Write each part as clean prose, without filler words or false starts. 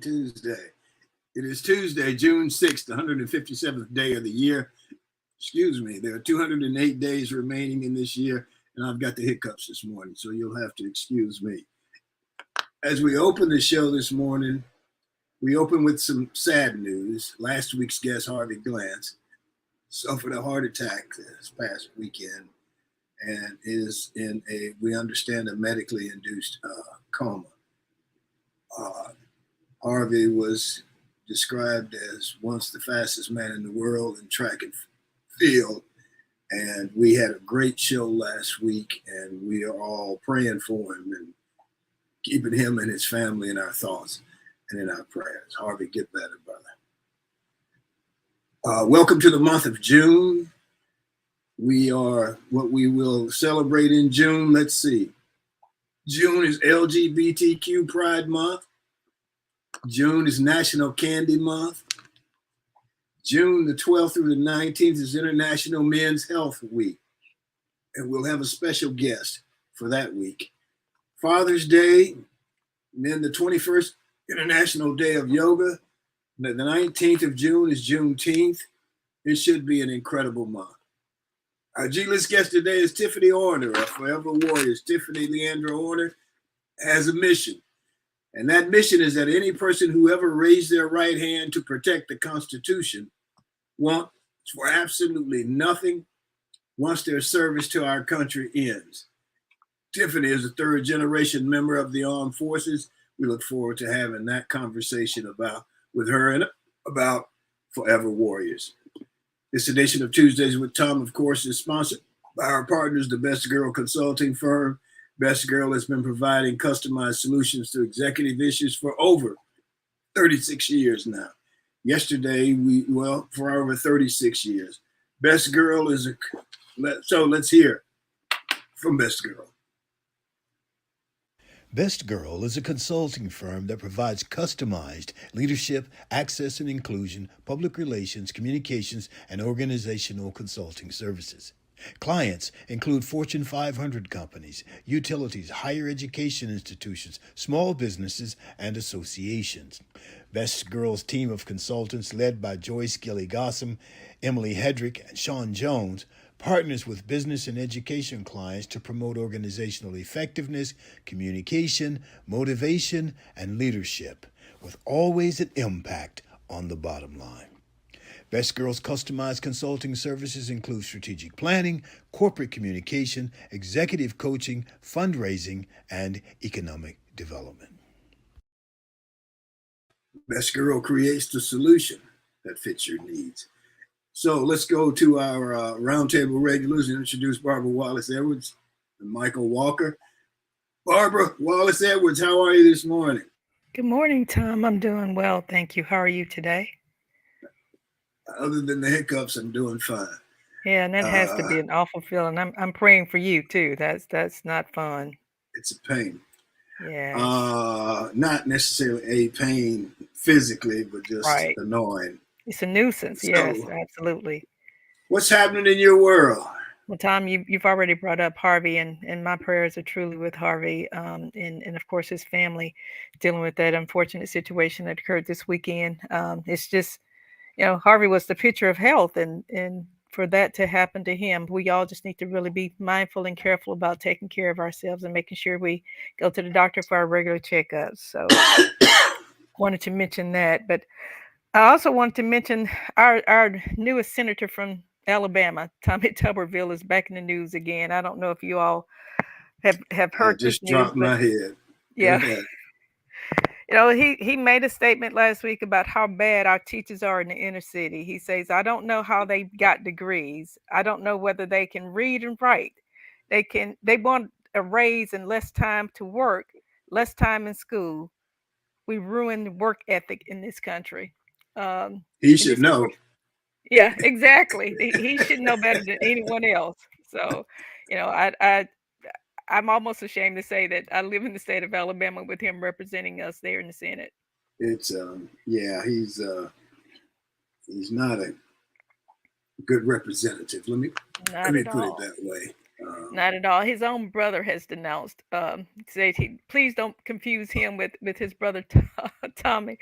Tuesday. It is Tuesday, June 6th, the 157th day of the year. Excuse me, there are 208 days remaining in this year, and I've got the hiccups this morning, so you'll have to excuse me. As we open the show this morning, we open with some sad news. Last week's guest, Harvey Glantz, suffered a heart attack this past weekend and is in we understand, a medically induced coma. Harvey was described as once the fastest man in the world in track and field. And we had a great show last week, and we are all praying for him and keeping him and his family in our thoughts and in our prayers. Harvey, get better, brother. Welcome to the month of June. We are what we will celebrate in June. Let's see. June is LGBTQ Pride Month. June is National Candy Month. June the 12th through the 19th is International Men's Health Week. And we'll have a special guest for that week. Father's Day, and then the 21st International Day of Yoga. The 19th of June is Juneteenth. It should be an incredible month. Our G-list guest today is Tiffany Orner of Forever Warriors. Tiffany Leandra Orner has a mission. And that mission is that any person who ever raised their right hand to protect the Constitution wants for absolutely nothing once their service to our country ends. Tiffany is a third-generation member of the armed forces. We look forward to having that conversation with her and about Forever Warriors. This edition of Tuesdays with Thom, of course, is sponsored by our partners, the Best Girl Consulting Firm. Best Girl has been providing customized solutions to executive issues for over 36 years now. For over 36 years. Best Girl is let's hear from Best Girl. Best Girl is a consulting firm that provides customized leadership, access and inclusion, public relations, communications, and organizational consulting services. Clients include Fortune 500 companies, utilities, higher education institutions, small businesses, and associations. Best Girl's team of consultants, led by Joyce Gilly-Gossam, Emily Hedrick, and Sean Jones, partners with business and education clients to promote organizational effectiveness, communication, motivation, and leadership, with always an impact on the bottom line. Best Girl's customized consulting services include strategic planning, corporate communication, executive coaching, fundraising, and economic development. Best Girl creates the solution that fits your needs. So let's go to our roundtable regulars and introduce Barbara Wallace-Edwards and Michael Walker. Barbara Wallace-Edwards, how are you this morning? Good morning, Thom. I'm doing well, thank you. How are you today? Other than the hiccups, I'm doing fine. Yeah, and that has to be an awful feeling. I'm praying for you too. That's not fun. It's a pain. Yeah. Not necessarily a pain physically, but just annoying. It's a nuisance. Yes, absolutely. What's happening in your world? Well, Thom, you've already brought up Harvey, and my prayers are truly with Harvey, and of course his family dealing with that unfortunate situation that occurred this weekend. It's just, Harvey was the picture of health, and for that to happen to him, we all just need to really be mindful and careful about taking care of ourselves and making sure we go to the doctor for our regular checkups. So wanted to mention that, but I also wanted to mention our newest senator from Alabama, Tommy Tuberville, is back in the news again. I don't know if you all have heard this news. Just dropped my head. Yeah. He made a statement last week about how bad our teachers are in the inner city. He says, I don't know how they got degrees. I don't know whether they can read and write. They want a raise and less time to work, less time in school. We ruined the work ethic in this country. He should know. Yeah, exactly. He should know better than anyone else. So, I'm almost ashamed to say that I live in the state of Alabama with him representing us there in the Senate. It's he's not a good representative. Let me put it that way. Not at all. His own brother has denounced. Said please don't confuse him with his brother Tommy.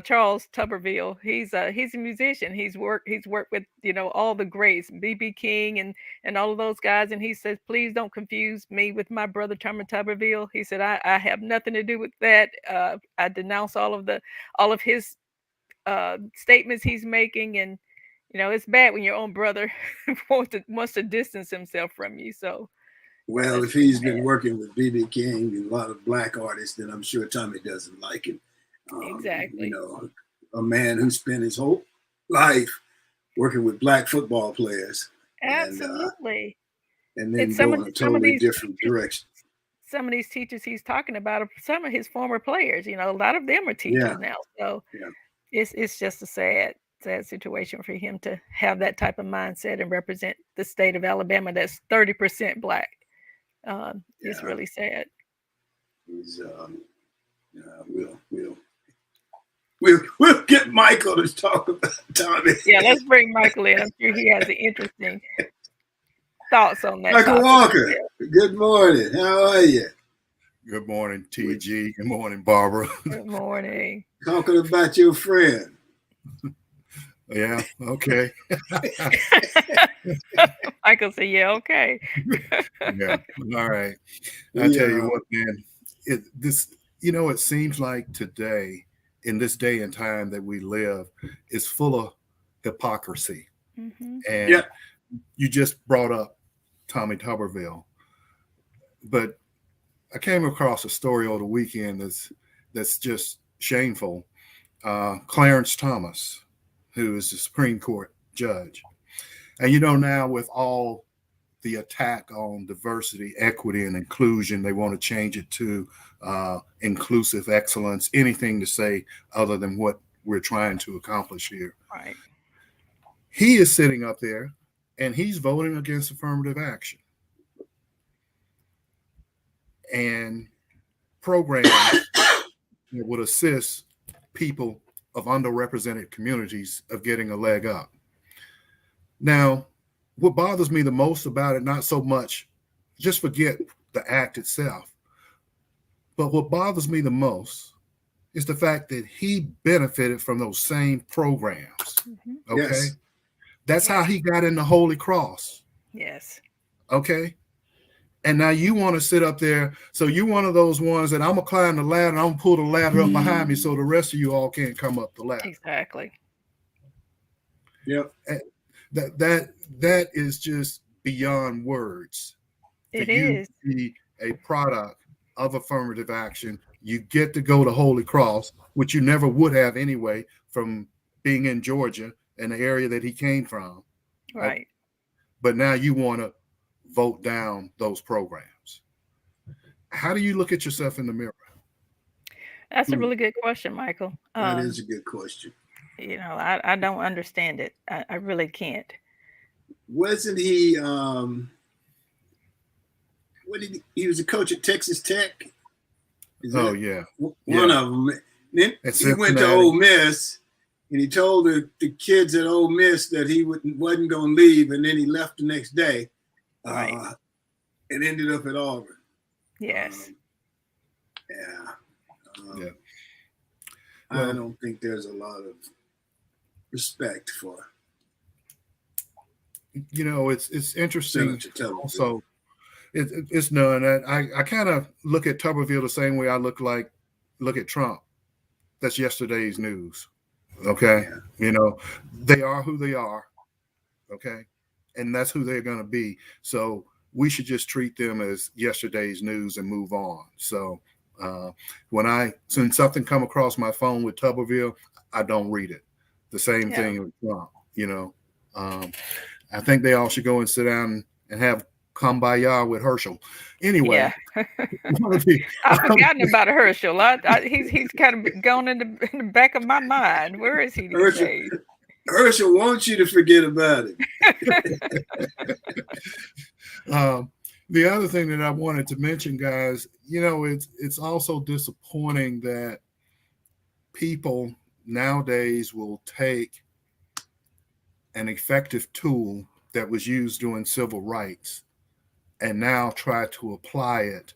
Charles Tuberville. He's a musician. He's worked with all the greats, BB King and all of those guys. And he says, please don't confuse me with my brother Tommy Tuberville. He said, I have nothing to do with that. I denounce all of his statements he's making, and it's bad when your own brother wants to distance himself from you. So Well, that's if really he's been bad. working with BB King and a lot of black artists, then I'm sure Tommy doesn't like him. You Exactly. know, a man who spent his whole life working with black football players and Absolutely. then It's go in a totally different direction. some of these teachers he's talking about are some of his former players. A lot of them are Yeah, teachers now. So yeah, it's just a sad situation for him to have that type of mindset and represent the state of Alabama that's 30% black. It's yeah. really sad. He's we'll get Michael to talk about Tommy. Yeah, let's bring Michael in. I'm sure he has an interesting thoughts on that Michael topic. Walker, good morning. How are you? Good morning, TG. Good morning, Barbara. Good morning. Talking about your friend. Yeah, okay. Michael said, yeah, okay. Yeah, all right. I tell you what, man, it seems like today, in this day and time that we live, is full of hypocrisy. Mm-hmm. And you just brought up Tommy Tuberville, but I came across a story over the weekend that's just shameful. Clarence Thomas, who is the Supreme Court judge. And now with all the attack on diversity, equity, and inclusion, they want to change it to inclusive excellence, anything to say other than what we're trying to accomplish here. Right. He is sitting up there and he's voting against affirmative action and programs that would assist people of underrepresented communities of getting a leg up. Now, what bothers me the most about it, not so much, just forget the act itself, but what bothers me the most is the fact that he benefited from those same programs. Mm-hmm. Okay. Yes. That's how he got in the Holy Cross. Yes. Okay. And now you want to sit up there. So you're one of those ones that I'm going to climb the ladder and I'm going to pull the ladder up behind me so the rest of you all can't come up the ladder. Exactly. Yep. That is just beyond words. It is. To be a product of affirmative action. You get to go to Holy Cross, which you never would have anyway from being in Georgia and the area that he came from. Right. But now you want to vote down those programs. How do you look at yourself in the mirror? That's a really good question, Michael. That is a good question. I don't understand it. I really can't. Wasn't he he was a coach at Texas Tech? Yeah. One of them. Then he went to Ole Miss and he told the kids at Ole Miss that he wasn't going to leave, and then he left the next day. Right. And ended up at Auburn. Yes. Yeah. I don't think there's a lot of respect for. It's interesting. Also, it's none. I kind of look at Tuberville the same way I look at Trump. That's yesterday's news. Okay. Yeah. They are who they are. Okay. And that's who they're going to be. So we should just treat them as yesterday's news and move on. So when something come across my phone with Tuberville, I don't read it. The same thing with Trump, I think they all should go and sit down and have kumbaya with Herschel. Anyway. Yeah. I've forgotten about Herschel. He's kind of gone in the back of my mind. Where is he these days? Herschel wants you to forget about it. The other thing that I wanted to mention, guys, it's also disappointing that people nowadays will take an effective tool that was used during civil rights and now try to apply it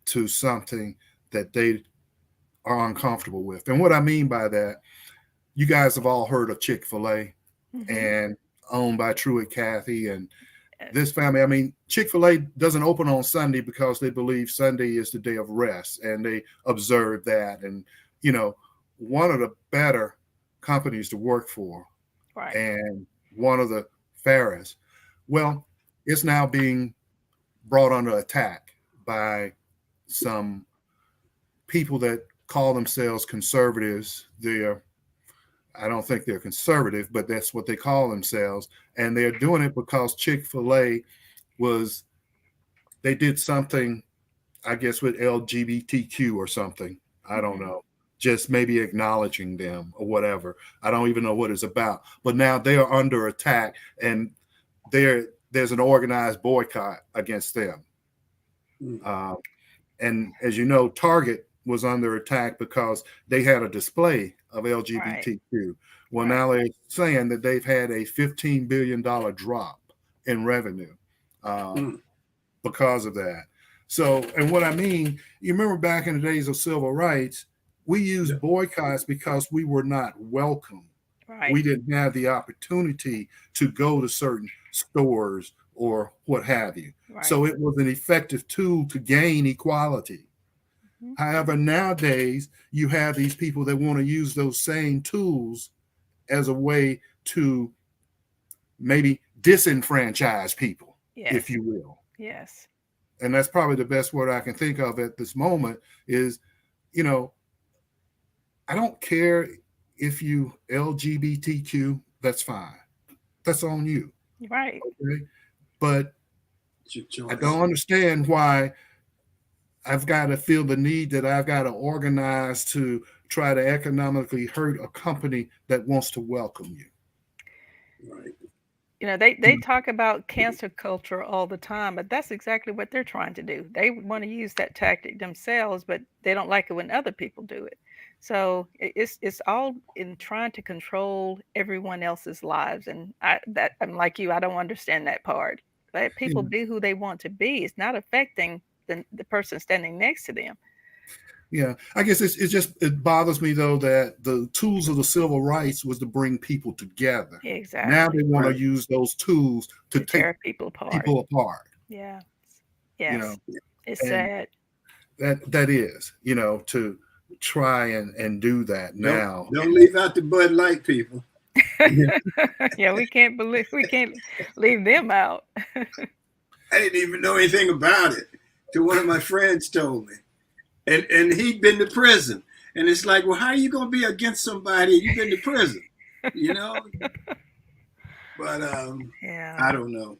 to something that they are uncomfortable with. And what I mean by that, you guys have all heard of Chick-fil-A and owned by Truett Cathy and this family. I mean, Chick-fil-A doesn't open on Sunday because they believe Sunday is the day of rest, and they observe that. And, you know, one of the better companies to work for, Right. and one of the fairest. Well, it's now being brought under attack by some people that call themselves conservatives. I don't think they're conservative, but that's what they call themselves. And they're doing it because Chick-fil-A they did something, I guess, with LGBTQ or something. I don't know. Just maybe acknowledging them or whatever. I don't even know what it's about. But now they are under attack, and there's an organized boycott against them. And as you know, Target was under attack because they had a display of LGBTQ. Right. Well, now they're saying that they've had a $15 billion drop in revenue because of that. So, and what I mean, you remember back in the days of civil rights, we used boycotts because we were not welcome. Right. We didn't have the opportunity to go to certain stores or what have you. Right. So it was an effective tool to gain equality. However, nowadays you have these people that want to use those same tools as a way to maybe disenfranchise people, if you will. Yes. And that's probably the best word I can think of at this moment is, you know, I don't care if you LGBTQ, that's fine. That's on you. Right. Okay? But I don't understand why I've got to feel the need that I've got to organize to try to economically hurt a company that wants to welcome you. Right. You know, they talk about cancel culture all the time, but that's exactly what they're trying to do. They want to use that tactic themselves, but they don't like it when other people do it. So it's all in trying to control everyone else's lives. And I'm like you, I don't understand that part. Let people be who they want to be. It's not affecting the person standing next to them. Yeah, I guess it bothers me though that the tools of the civil rights was to bring people together. Exactly. Now they want to use those tools to tear people apart. Yeah. Yes. You know, it's sad. That is, you know, to try and do that now. Don't leave out the Bud Light people. Yeah, we can't leave them out. I didn't even know anything about it till one of my friends told me. And he'd been to prison. And it's like, well, how are you going to be against somebody you've been to prison? You know? But I don't know.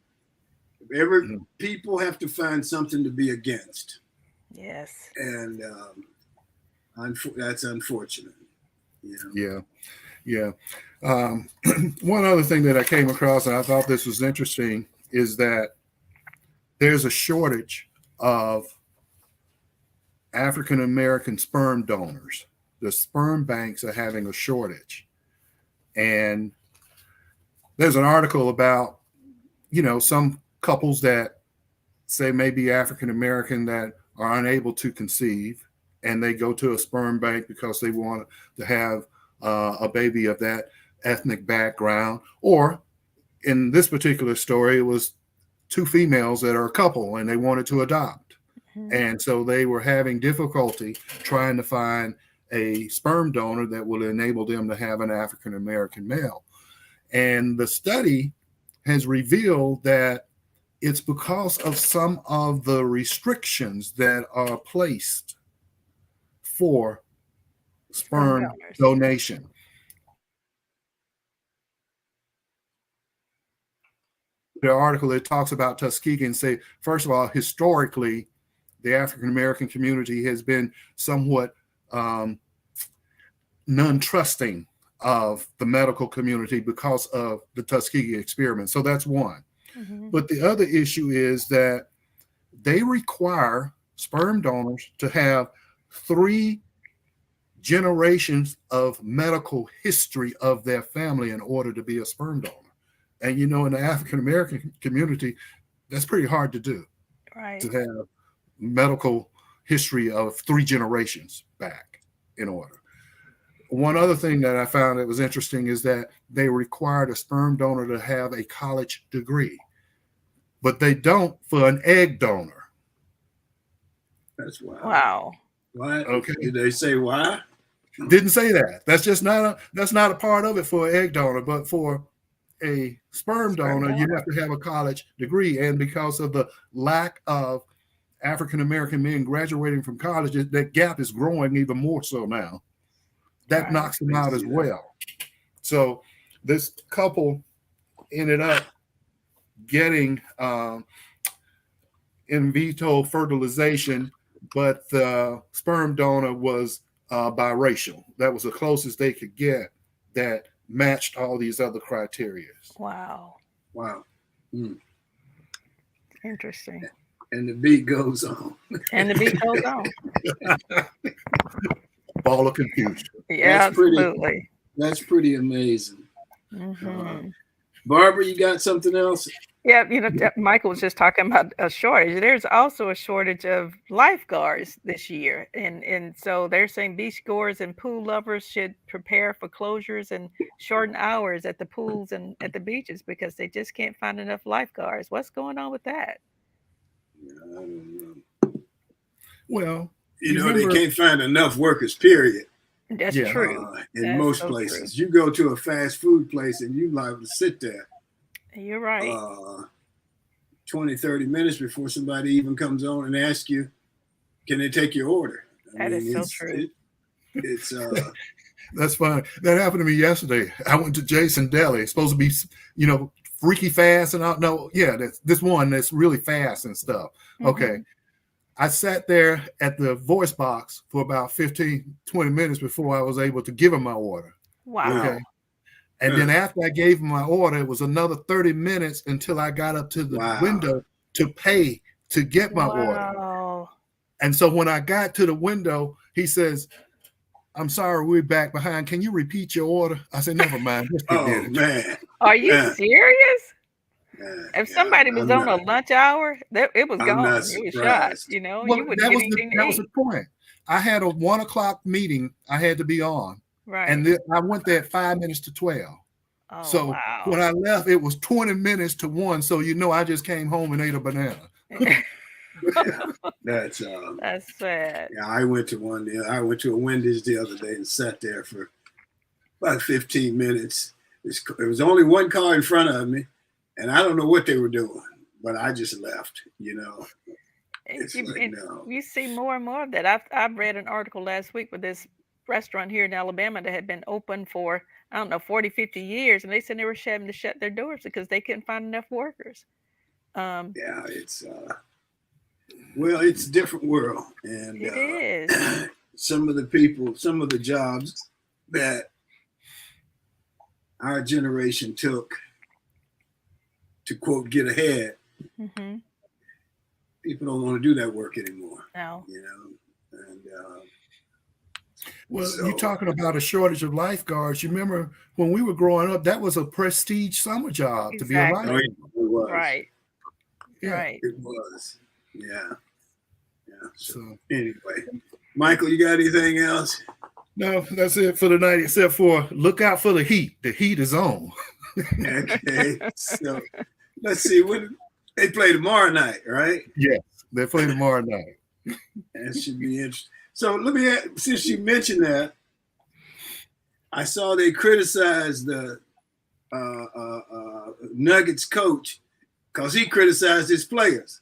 People have to find something to be against. Yes. And that's unfortunate. You know? Yeah. One other thing that I came across, and I thought this was interesting, is that there's a shortage of African American sperm donors. The sperm banks are having a shortage. And there's an article about, you know, some couples that say maybe African American that are unable to conceive, and they go to a sperm bank because they want to have a baby of that ethnic background. Or in this particular story, it was two females that are a couple and they wanted to adopt. And so they were having difficulty trying to find a sperm donor that will enable them to have an African American male. And the study has revealed that it's because of some of the restrictions that are placed for sperm donation. The article that talks about Tuskegee and say, first of all, historically, the African American community has been somewhat non-trusting of the medical community because of the Tuskegee experiment. So that's one. But the other issue is that they require sperm donors to have 3 generations of medical history of their family in order to be a sperm donor. And, you know, in the African American community, that's pretty hard to do. Right. to have medical history of 3 generations back in order. One other thing that I found that was interesting is that they required a sperm donor to have a college degree, but they don't for an egg donor. That's wild. Wow. Why? Okay. Did they say why? Didn't say that. That's just not a part of it for an egg donor, but for a sperm donor, you have to have a college degree. And because of the lack of African American men graduating from college, that gap is growing even more so now. That knocks them out as well. So this couple ended up getting in vitro fertilization, but the sperm donor was biracial. That was the closest they could get that matched all these other criteria. Wow. Wow. Interesting. And the beat goes on. And the beat goes on. Ball of confusion. Yeah, absolutely. That's pretty amazing. Mm-hmm. Barbara, you got something else? Yeah, Michael was just talking about a shortage. There's also a shortage of lifeguards this year. And so they're saying beach goers and pool lovers should prepare for closures and shorten hours at the pools and at the beaches because they just can't find enough lifeguards. What's going on with that? I don't know. Well, they can't find enough workers, period. That's true. In most places. True. You go to a fast food place and you liable to sit there. You're right. 20, 30 minutes before somebody even comes on and asks you, can they take your order? That is so true. It's That's fine. That happened to me yesterday. I went to Jason Deli. It's supposed to be, freaky fast. And that's this one that's really fast and stuff. Mm-hmm. Okay. I sat there at the voice box for about 15, 20 minutes before I was able to give him my order. Wow. Okay. And then after I gave him my order, it was another 30 minutes until I got up to the window to pay to get my order. And so when I got to the window, he says, I'm sorry, we're back behind. Can you repeat your order? I said, never mind. Man. Are you serious? If somebody was on a lunch hour, it was gone. It was shot. Well, you wouldn't that get was anything that was the point. I had a 1:00 meeting I had to be on. Right. And I went there at 5 minutes to 12. Oh, so when I left, it was 20 minutes to 1. So I just came home and ate a banana. That's sad. Yeah, I went to a Wendy's the other day and sat there for about 15 minutes. There was only one car in front of me, and I don't know what they were doing, but I just left. You see more and more of that. I've read an article last week with this restaurant here in Alabama that had been open for 40, 50 years, and they said they were having to shut their doors because they couldn't find enough workers. It's a different world, and it is. Some of the jobs that our generation took to quote get ahead, people don't want to do that work anymore. No. And you're talking about a shortage of lifeguards. You remember when we were growing up, that was a prestige summer job to be a lifeguard. Right. Yeah. Right. It was. Yeah. So anyway, Michael, you got anything else? No, that's it for tonight, except for look out for the heat. The heat is on. Okay. So let's see. When they play tomorrow night, right? Yes, they play tomorrow night. That should be interesting. So let me ask, since you mentioned that, I saw they criticized the Nuggets coach because he criticized his players,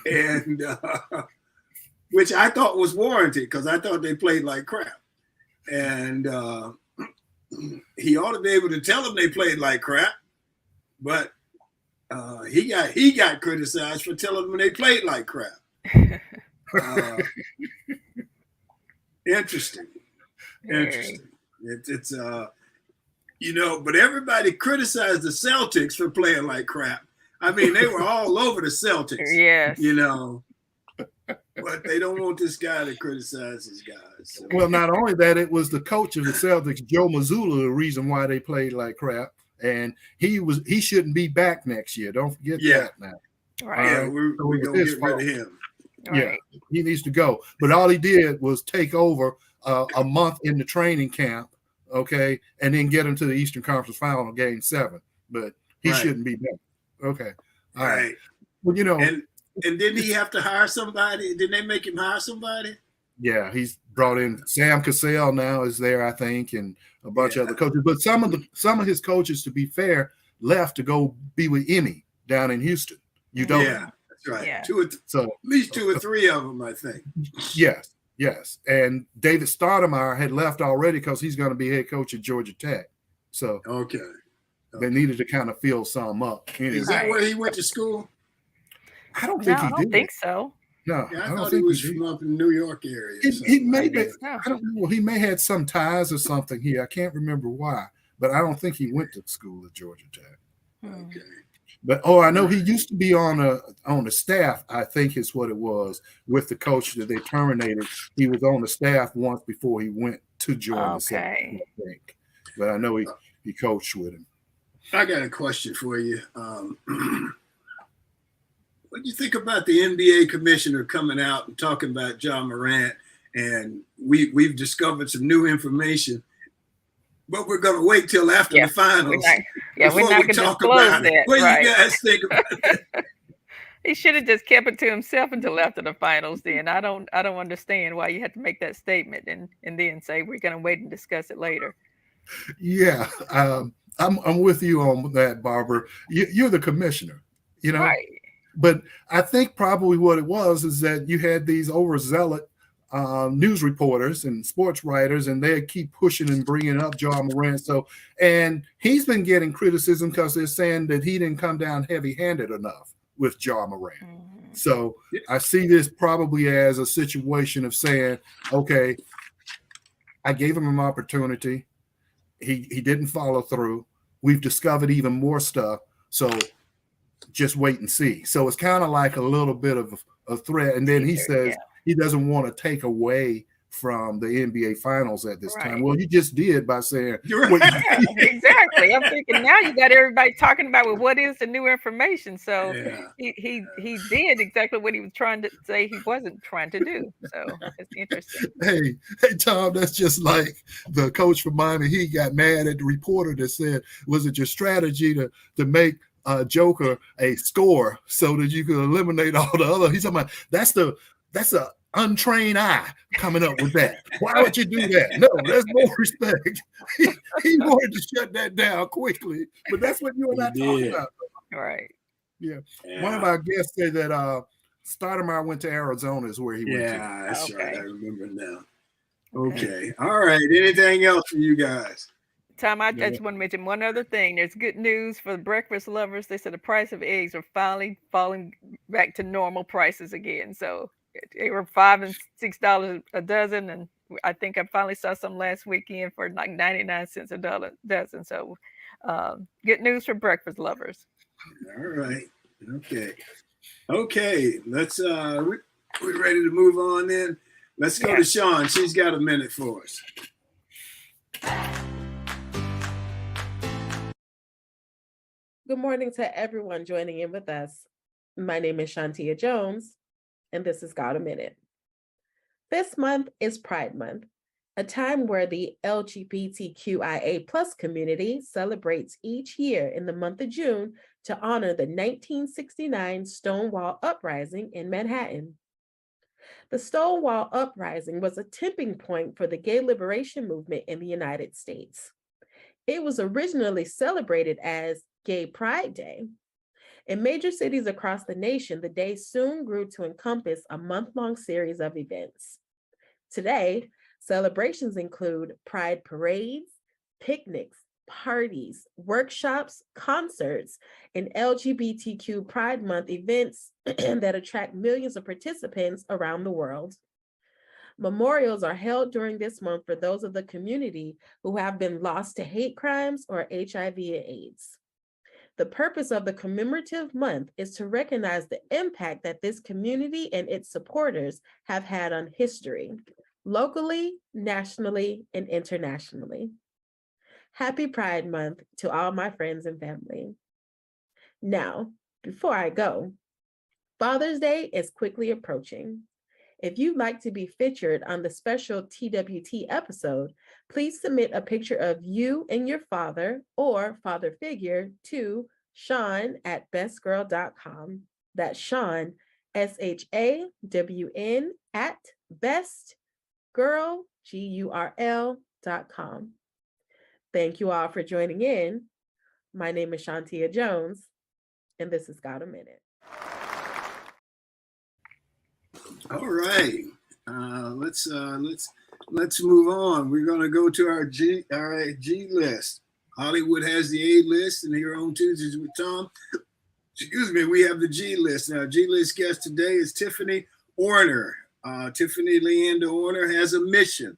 and which I thought was warranted because I thought they played like crap, and he ought to be able to tell them they played like crap, but he got criticized for telling them they played like crap. Interesting. It's but everybody criticized the Celtics for playing like crap. I mean, they were all over the Celtics. Yes. But they don't want this guy to criticize his guys. So. Well, not only that, it was the coach of the Celtics, Joe Mazzulla, the reason why they played like crap. And he shouldn't be back next year. Don't forget that now. Right. Yeah, right, we're so it was gonna his get rid fault. of him. Yeah, Right. he needs to go. But all he did was take over a month in the training camp, okay, and then get him to the Eastern Conference Final, Game 7. But he Right, shouldn't be there. Okay, all right. right. Well, And didn't he it's, have to hire somebody? Didn't they make him hire somebody? yeah, he's brought in Sam Cassell now is there, I think, and a bunch Yeah. of other coaches. But some of his coaches, to be fair, left to go be with Emmy down in Houston, UW. Yeah, that's right. Yeah. So At least 2 or 3 of them, I think. yes. And David Stoudemire had left already because he's going to be head coach at Georgia Tech. So Okay. they needed to kind of fill some up. Anyway, Is that Right. where he went to school? I don't No, think I he don't did. think so. No, Yeah, I I don't thought he think was he did. from up in New York area. or He something. may I be, think so. I don't know. He may have some ties or something here. I can't remember why, but I don't think he went to school at Georgia Tech. Okay. But I know he used to be on the staff. I think is what it was with the coach that they terminated. He was on the staff once before he went to join the South, Okay. I think. But I know he coached with him. I got a question for you. What do you think about the NBA commissioner coming out and talking about John Morant? And we've discovered some new information, but we're going to wait till after Yeah, the finals we're not before we going to talk disclose about it. that. What do Right. you guys think about that? He should have just kept it to himself until after the finals. Then I don't understand why you had to make that statement and then say we're going to wait and discuss it later. Yeah, I'm with you on that, Barbara. You're the commissioner, Right. But I think probably what it was is that you had these overzealot news reporters and sports writers, and they keep pushing and bringing up John Morant. And he's been getting criticism because they're saying that he didn't come down heavy-handed enough with John Morant. Mm-hmm. So I see this probably as a situation of saying, okay, I gave him an opportunity. He didn't follow through. We've discovered even more stuff. So just wait and see. So it's kind of like a little bit of a threat. And then he says he doesn't want to take away from the NBA finals at this time. Well, you just did by saying exactly. I'm thinking now you got everybody talking about, well, what is the new information? So he did exactly what he was trying to say he wasn't trying to do. So it's interesting. Hey, Thom, that's just like the coach from Miami. He got mad at the reporter that said, was it your strategy to make Joker a score so that you could eliminate all the other? He's talking about that's a untrained eye coming up with that. Why would you do that? No, there's more respect. He wanted to shut that down quickly, but that's what you and I talked about. Right. Yeah. One of our guests said that Stoudemire went to Arizona is where he went to. Yeah, that's right. I remember now. Okay. All right. Anything else for you guys? Thom, I just want to mention one other thing. There's good news for the breakfast lovers. They said the price of eggs are finally falling back to normal prices again. So they were $5 and $6 a dozen, and I think I finally saw some last weekend for like 99 cents a dozen. So good news for breakfast lovers. All right. Okay. Let's we're ready to move on then. Let's go to Sean. She's got a minute for us. Good morning to everyone joining in with us. My name is Shantia Jones, and this is Got a Minute. This month is Pride Month, a time where the LGBTQIA+ community celebrates each year in the month of June to honor the 1969 Stonewall Uprising in Manhattan. The Stonewall Uprising was a tipping point for the gay liberation movement in the United States. It was originally celebrated as Gay Pride Day. In major cities across the nation, the day soon grew to encompass a month-long series of events. Today, celebrations include pride parades, picnics, parties, workshops, concerts, and LGBTQ Pride Month events that attract millions of participants around the world. Memorials are held during this month for those of the community who have been lost to hate crimes or HIV and AIDS. The purpose of the commemorative month is to recognize the impact that this community and its supporters have had on history, locally, nationally, and internationally. Happy Pride Month to all my friends and family. Now, before I go, Father's Day is quickly approaching. If you'd like to be featured on the special TWT episode, please submit a picture of you and your father or father figure to Shawn@bestgirl.com. That's Shawn, SHAWN at bestgirl.com. Thank you all for joining in. My name is Shantia Jones, and this has Got a Minute. All right, let's move on. We're gonna go to our G list. Hollywood has the A list, and here on Tuesdays with Thom, excuse me, we have the G list. Now, G list guest today is Tiffany Orner. Tiffany Leander Orner has a mission,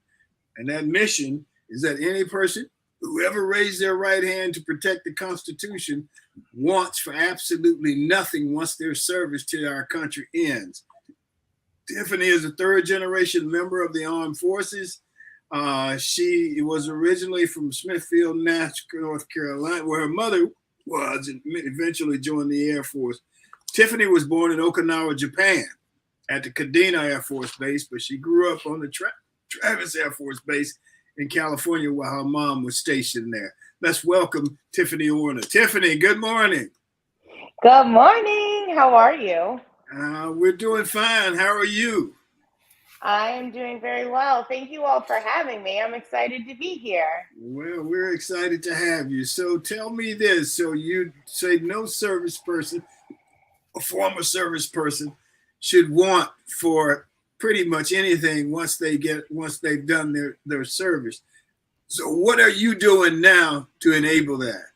and that mission is that any person who ever raised their right hand to protect the Constitution wants for absolutely nothing once their service to our country ends. Tiffany is a third-generation member of the armed forces. She was originally from Smithfield, North Carolina, where her mother was, and eventually joined the Air Force. Tiffany was born in Okinawa, Japan, at the Kadena Air Force Base, but she grew up on the Travis Air Force Base in California, where her mom was stationed there. Let's welcome Tiffany Orner. Tiffany, good morning. Good morning. How are you? We're doing fine. How are you? I am doing very well. Thank you all for having me. I'm excited to be here. Well, we're excited to have you. So tell me this. So you say no service person, a former service person, should want for pretty much anything once they've done their service. So what are you doing now to enable that?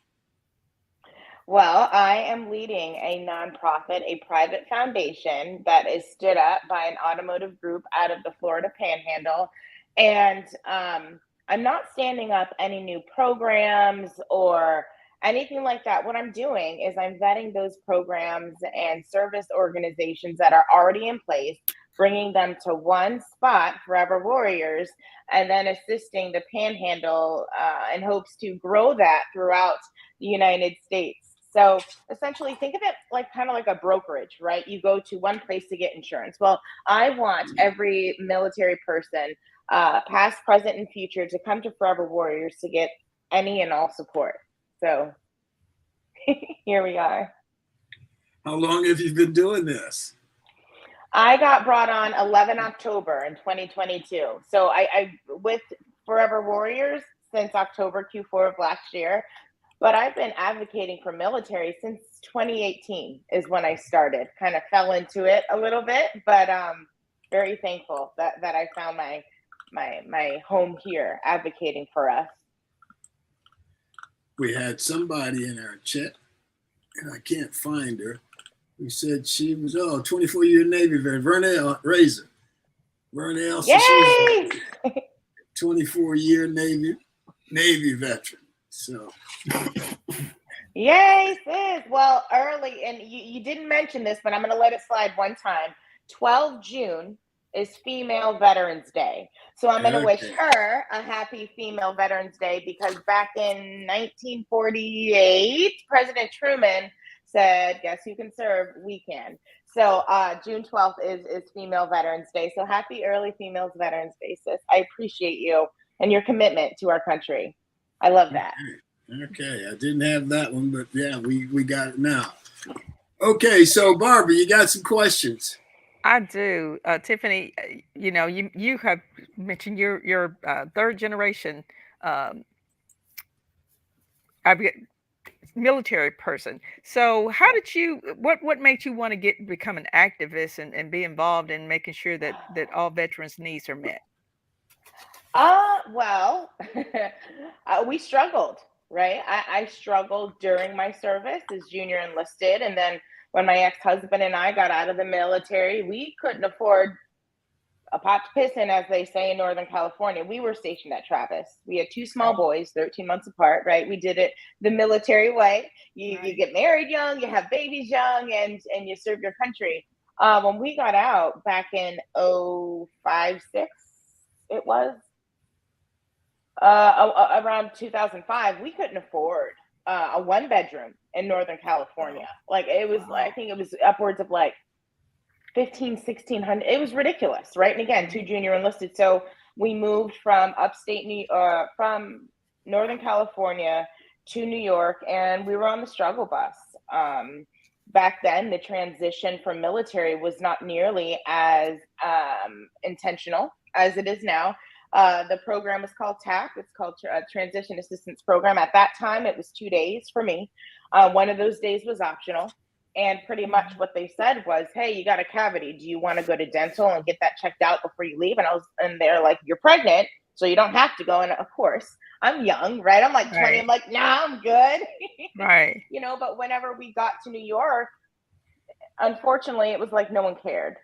Well, I am leading a nonprofit, a private foundation that is stood up by an automotive group out of the Florida Panhandle. And I'm not standing up any new programs or anything like that. What I'm doing is I'm vetting those programs and service organizations that are already in place, bringing them to one spot, Forever Warriors, and then assisting the Panhandle in hopes to grow that throughout the United States. So essentially, think of it like kind of like a brokerage, right? You go to one place to get insurance. Well, I want every military person, past, present, and future, to come to Forever Warriors to get any and all support. So here we are. How long have you been doing this? I got brought on 11 October in 2022. So I with Forever Warriors since October Q4 of last year. But I've been advocating for military since 2018 is when I started. Kind of fell into it a little bit, but very thankful that I found my home here advocating for us. We had somebody in our chat, and I can't find her, who said she was 24-year Navy veteran, Vernell Razor. Vernell, so Yay! 24-year Navy veteran. So, yay, sis. Well, early, and you didn't mention this, but I'm going to let it slide one time. 12 June is Female Veterans Day. So I'm going to wish her a happy Female Veterans Day because back in 1948, President Truman said, guess who can serve? We can. So June 12th is Female Veterans Day. So happy early Females Veterans Day, sis. I appreciate you and your commitment to our country. I love that. Okay, I didn't have that one, but yeah, we got it now. Okay, so Barbara, you got some questions? I do, Tiffany. You have mentioned your third generation military person. So how did what made you want to become an activist and be involved in making sure that all veterans' needs are met? Well, we struggled, right? I struggled during my service as junior enlisted. And then when my ex-husband and I got out of the military, we couldn't afford a pot to piss in, as they say in Northern California. We were stationed at Travis. We had two small boys, 13 months apart, right? We did it the military way. You get married young, you have babies young, and you serve your country. When we got out back in 05, 06, it was, around 2005, we couldn't afford a one bedroom in Northern California. Like it was, I think it was upwards of like $1,500, $1,600. It was ridiculous, right? And again, 2 junior enlisted. So we moved from from Northern California to New York, and we were on the struggle bus. Back then, the transition from military was not nearly as intentional as it is now. The program is called TAP. It's called Transition Assistance Program. At that time, it was 2 days for me. One of those days was optional. And pretty much what they said was, hey, you got a cavity. Do you want to go to dental and get that checked out before you leave? And they're like, you're pregnant, so you don't have to go. And of course, I'm young, right? I'm like 20. Right. I'm like, nah, I'm good. Right. But whenever we got to New York, unfortunately, it was like no one cared.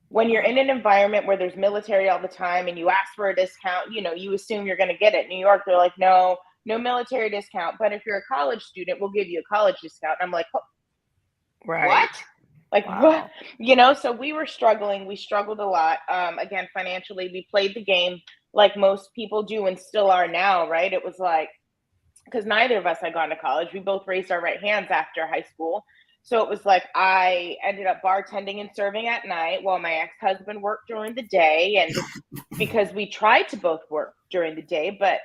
When you're in an environment where there's military all the time and you ask for a discount, you assume you're going to get it. New York, they're like, no military discount. But if you're a college student, we'll give you a college discount. And I'm like, Right. what? Like, Wow. what? So we were struggling. We struggled a lot. Again, financially, we played the game like most people do and still are now, right? It was like, because neither of us had gone to college. We both raised our right hands after high school. So it was like I ended up bartending and serving at night while my ex-husband worked during the day. And because we tried to both work during the day, but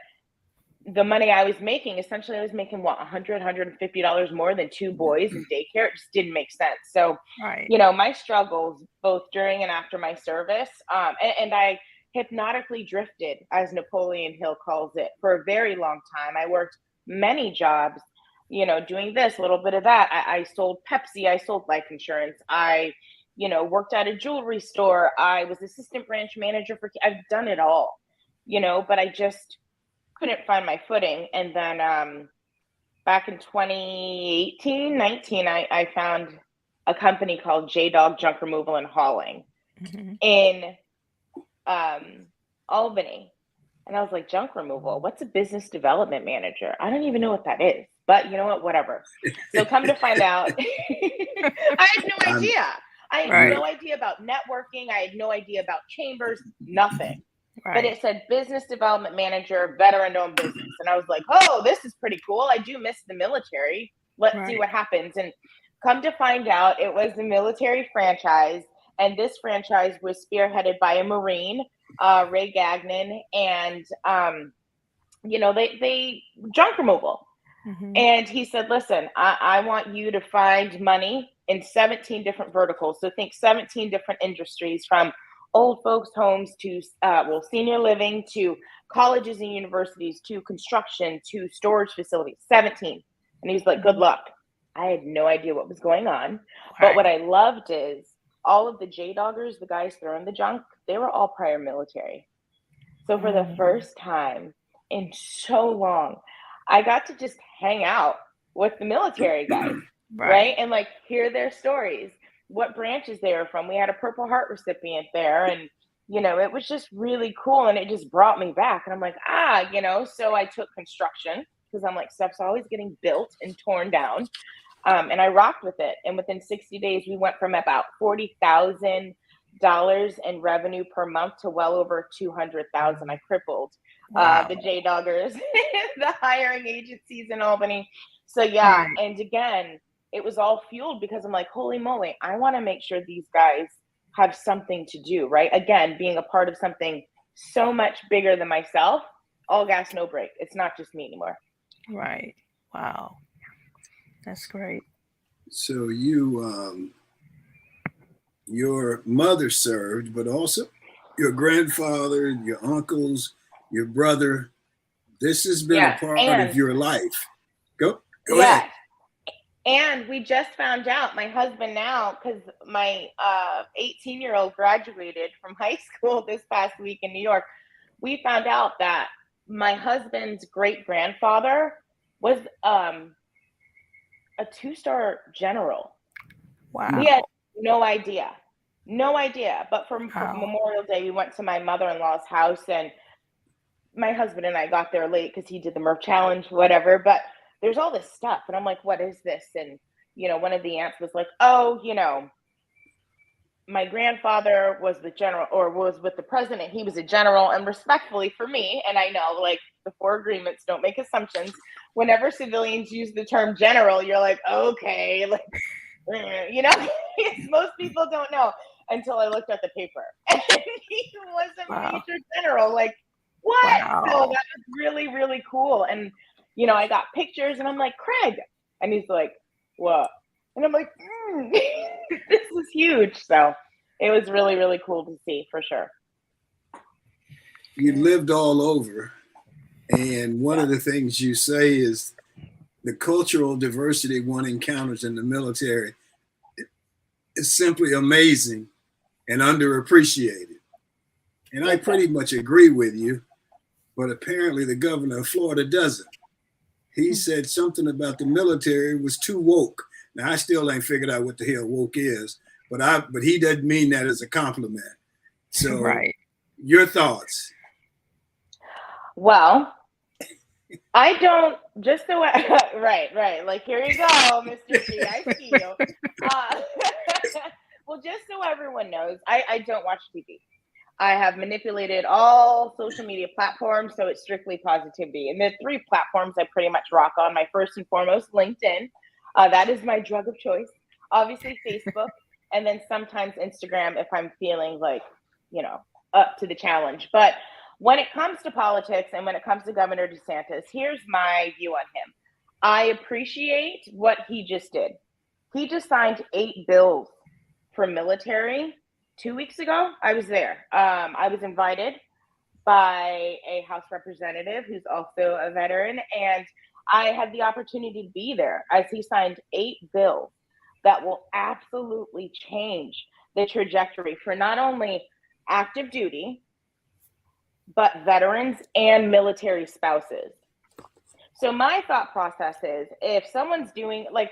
the money I was making, essentially I was making $100, $150 more than 2 boys in daycare. It just didn't make sense. So, Right. my struggles both during and after my service, and I hypnotically drifted, as Napoleon Hill calls it, for a very long time. I worked many jobs, doing this, a little bit of that. I sold Pepsi. I sold life insurance. I, worked at a jewelry store. I was assistant branch manager I've done it all, but I just couldn't find my footing. And then back in 2018, 19, I found a company called J-Dog Junk Removal and Hauling in Albany. And I was like, junk removal? What's a business development manager? I don't even know what that is. But you know what? Whatever. So come to find out, I had no idea. I had no idea about networking. I had no idea about chambers, nothing. Right. But it said business development manager, veteran-owned business. And I was like, oh, this is pretty cool. I do miss the military. Let's see what happens. And come to find out, it was a military franchise. And this franchise was spearheaded by a Marine, Ray Gagnon. And, they junk removal. And he said, listen, I want you to find money in 17 different verticals. So think 17 different industries, from old folks' homes to senior living, to colleges and universities, to construction, to storage facilities. 17. And he's like, good luck. I had no idea what was going on. But what I loved is all of the J-Doggers, the guys throwing the junk, they were all prior military. So for the first time in so long, I got to just hang out with the military guys, right? And like hear their stories, what branches they were from. We had a Purple Heart recipient there, and it was just really cool, and it just brought me back. And I'm like, so I took construction, because I'm like, stuff's always getting built and torn down, and I rocked with it. And within 60 days, we went from about $40,000 in revenue per month to well over 200,000. I crippled the J-Doggers, the hiring agencies in Albany. So and again, it was all fueled because I'm like, holy moly, I want to make sure these guys have something to do, right? Again, being a part of something so much bigger than myself, all gas, no brake. It's not just me anymore. Right. Wow. That's great. So your mother served, but also your grandfather, your uncles, your brother. This has been a part of your life. Go ahead. And we just found out, my husband now, because my 18-year-old graduated from high school this past week in New York. We found out that my husband's great-grandfather was a 2-star general. Wow. We had no idea. But for Memorial Day, we went to my mother-in-law's house, and my husband and I got there late because he did the Murph Challenge, whatever. But there's all this stuff, and I'm like, what is this? And one of the aunts was like, oh, my grandfather was the general, or was with the president. He was a general. And respectfully for me, and I know, like, the 4 agreements, don't make assumptions. Whenever civilians use the term general, you're like, okay, like, most people don't know. until I looked at the paper. And he was a Wow. major general. Like, what? Wow. So that was really, really cool. And, you know, I got pictures and I'm like, Craig. And he's like, what? And I'm like, this is huge. So it was really, really cool to see, for sure. You lived all over. And one of the things you say is the cultural diversity one encounters in the military is simply amazing and underappreciated. And I pretty much agree with you, but apparently the governor of Florida doesn't. He said something about the military was too woke. Now I still ain't figured out what the hell woke is, but he doesn't mean that as a compliment. So Right. Your thoughts? Well, I don't, just so, right. Like, here you go, Mr. G, I see you. Well, just so everyone knows, I don't watch TV. I have manipulated all social media platforms, so it's strictly positivity. And the 3 platforms I pretty much rock on. My first and foremost, LinkedIn. That is my drug of choice. Obviously, Facebook, and then sometimes Instagram if I'm feeling like, you know, up to the challenge. But when it comes to politics and when it comes to Governor DeSantis, here's my view on him. I appreciate what he just did. He just signed 8 bills for military 2 weeks ago. I was there. I was invited by a House representative who's also a veteran, and I had the opportunity to be there as he signed 8 bills that will absolutely change the trajectory for not only active duty, but veterans and military spouses. So my thought process is, if someone's doing, like,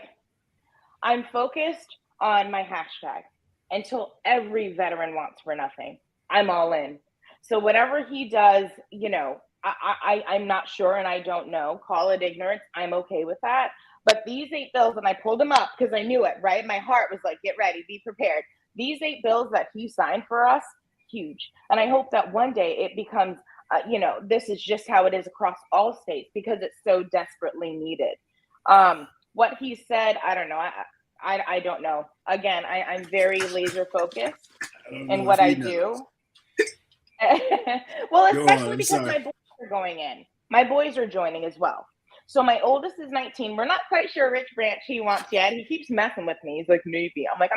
I'm focused on my hashtag until every veteran wants for nothing. I'm all in. So whatever he does, you know, I'm not sure and I don't know. Call it ignorance. I'm okay with that. But these 8 bills, and I pulled them up because I knew it, right? My heart was like, get ready, be prepared. These 8 bills that he signed for us, huge. And I hope that one day it becomes, you know, this is just how it is across all states because it's so desperately needed. What he said, I don't know. I don't know. Again, I'm very laser focused in what I do. Well, especially because my boys are going in. My boys are joining as well. So my oldest is 19. We're not quite sure which branch he wants yet. He keeps messing with me. He's like, Navy. I'm like,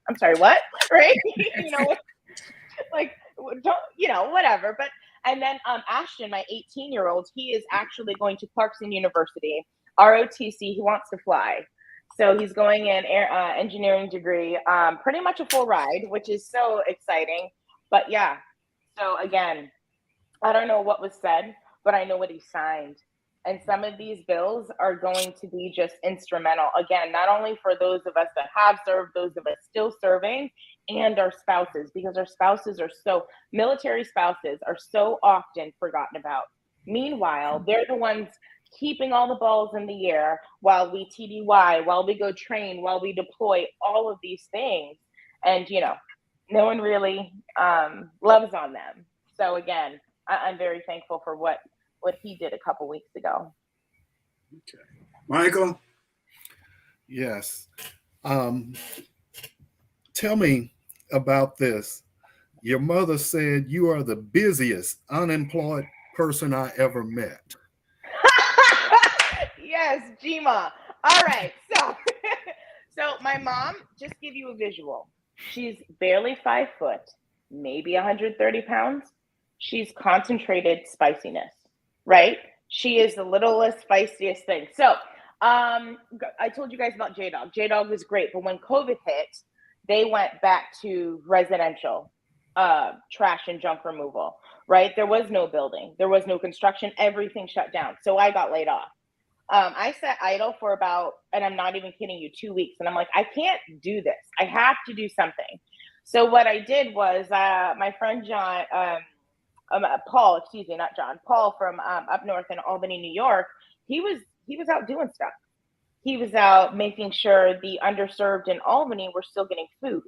I'm sorry, what? Right? You know, like, don't, you know, whatever. But, and then Ashton, my 18-year-old, he is actually going to Clarkson University, ROTC. He wants to fly. So he's going in engineering degree, pretty much a full ride, which is so exciting. But yeah, so again, I don't know what was said, but I know what he signed. And some of these bills are going to be just instrumental. Again, not only for those of us that have served, those of us still serving, and our spouses, because our spouses are military spouses are so often forgotten about. Meanwhile, they're the ones keeping all the balls in the air while we TDY, while we go train, while we deploy, all of these things. And, you know, no one really loves on them. So again, I'm very thankful for what he did a couple weeks ago. Okay. Michael? Yes. Tell me about this. Your mother said you are the busiest unemployed person I ever met. Yes, Gma. All right. So my mom, just give you a visual. She's barely 5 foot, maybe 130 pounds. She's concentrated spiciness, right? She is the littlest, spiciest thing. So I told you guys about J-Dog. J-Dog was great, but when COVID hit, they went back to residential trash and junk removal, right? There was no building. There was no construction. Everything shut down. So I got laid off. I sat idle for about, and I'm not even kidding you, 2 weeks. And I'm like, I can't do this. I have to do something. So what I did was my friend John, Paul from up north in Albany, New York, he was out doing stuff. He was out making sure the underserved in Albany were still getting food,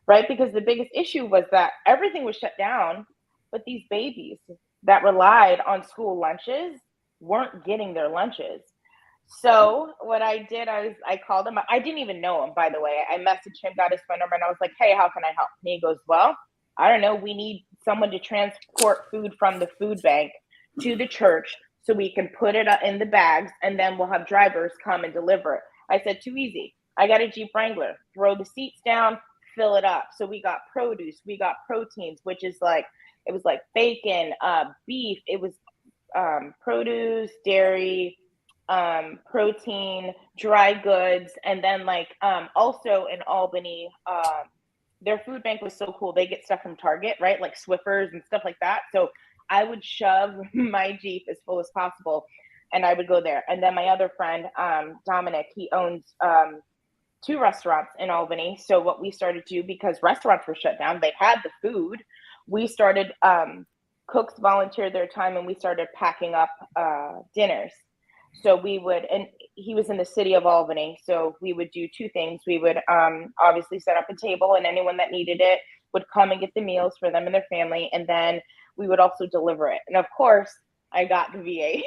right? Because the biggest issue was that everything was shut down, but these babies that relied on school lunches weren't getting their lunches. So what I did, I called him. I didn't even know him, by the way. I messaged him, got his phone number, and I was like, "Hey, how can I help?" And he goes, "Well, I don't know. We need someone to transport food from the food bank to the church so we can put it in the bags, and then we'll have drivers come and deliver it." I said, "Too easy. I got a Jeep Wrangler. Throw the seats down, fill it up." So we got produce, we got proteins, which is like, it was like bacon, beef. It was produce, dairy, protein, dry goods, and then like also in Albany, their food bank was so cool. They get stuff from Target, right? Like Swiffers and stuff like that. So I would shove my Jeep as full as possible, and I would go there. And then my other friend, Dominic, he owns 2 restaurants in Albany. So what we started to do, because restaurants were shut down, they had the food. We started, cooks volunteered their time, and we started packing up dinners. So we would, and he was in the city of Albany, so we would do 2 things. We would obviously set up a table, and anyone that needed it would come and get the meals for them and their family, and then we would also deliver it. And of course, I got the VA.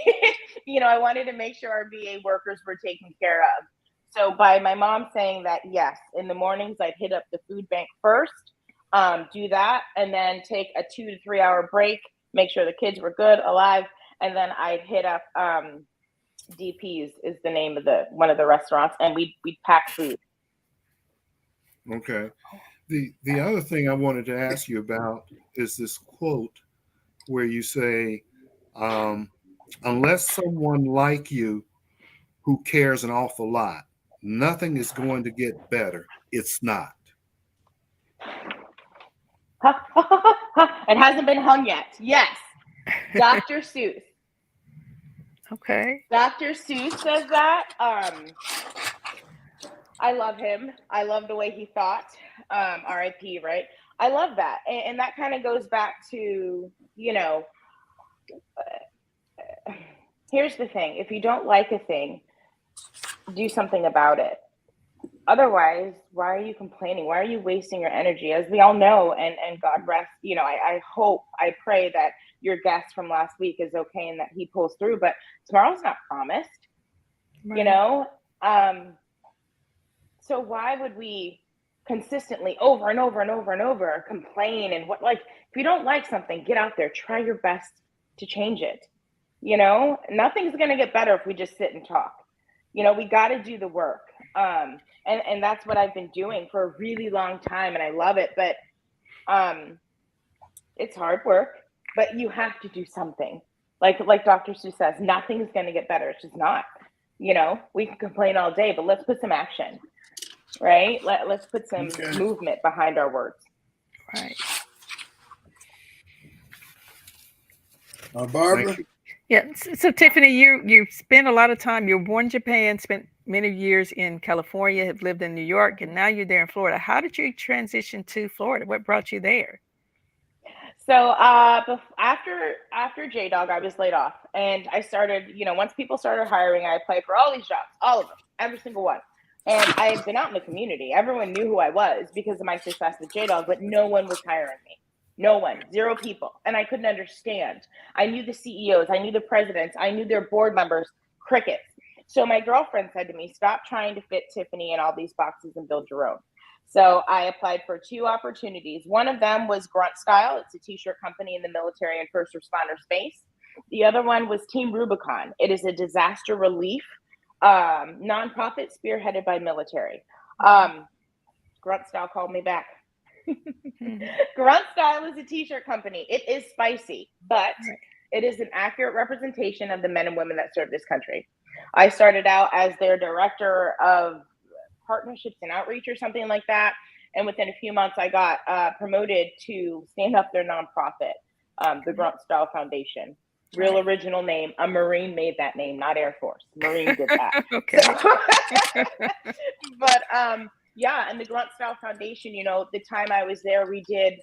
I wanted to make sure our VA workers were taken care of. So by my mom saying that, yes, in the mornings I'd hit up the food bank first, do that, and then take a 2 to 3 hour break, make sure the kids were good, alive, and then I'd hit up DP's is the name of one of the restaurants, and we'd pack food. Okay. The other thing I wanted to ask you about is this quote where you say, unless someone like you who cares an awful lot, nothing is going to get better. It's not. It hasn't been hung yet. Yes. Dr. Seuss. Okay. Dr. Seuss says that. I love him. I love the way he thought. RIP, right? I love that. And that kind of goes back to, here's the thing. If you don't like a thing, do something about it. Otherwise, why are you complaining? Why are you wasting your energy? As we all know, and God rest, I hope, I pray that your guest from last week is okay and that he pulls through, but tomorrow's not promised, right. So why would we consistently over and over and over and over complain? And if you don't like something, get out there, try your best to change it. Nothing's going to get better if we just sit and talk. We got to do the work. And that's what I've been doing for a really long time, and I love it. But it's hard work, but you have to do something. Like Dr. Seuss says, nothing's going to get better. It's just not. We can complain all day, but let's put some action, right? Let's put some movement behind our words. Right. Barbara? Yeah. So Tiffany, you spent a lot of time. You were born in Japan, spent many years in California, have lived in New York, and now you're there in Florida. How did you transition to Florida? What brought you there? So after J-Dog, I was laid off, and I started, once people started hiring, I applied for all these jobs, all of them, every single one. And I had been out in the community. Everyone knew who I was because of my success with J-Dog, but no one was hiring me. No one, 0 people. And I couldn't understand. I knew the CEOs, I knew the presidents, I knew their board members, crickets. So my girlfriend said to me, stop trying to fit Tiffany in all these boxes and build your own. So I applied for 2 opportunities. One of them was Grunt Style. It's a t-shirt company in the military and first responder space. The other one was Team Rubicon. It is a disaster relief nonprofit spearheaded by military. Grunt Style called me back. Grunt Style is a t-shirt company. It is spicy, but it is an accurate representation of the men and women that serve this country. I started out as their director of partnerships and outreach or something like that. And within a few months, I got promoted to stand up their nonprofit, the Grunt Style Foundation. Real original name. A Marine made that name, not Air Force. Marine did that. Okay. But yeah, and the Grunt Style Foundation, the time I was there, we did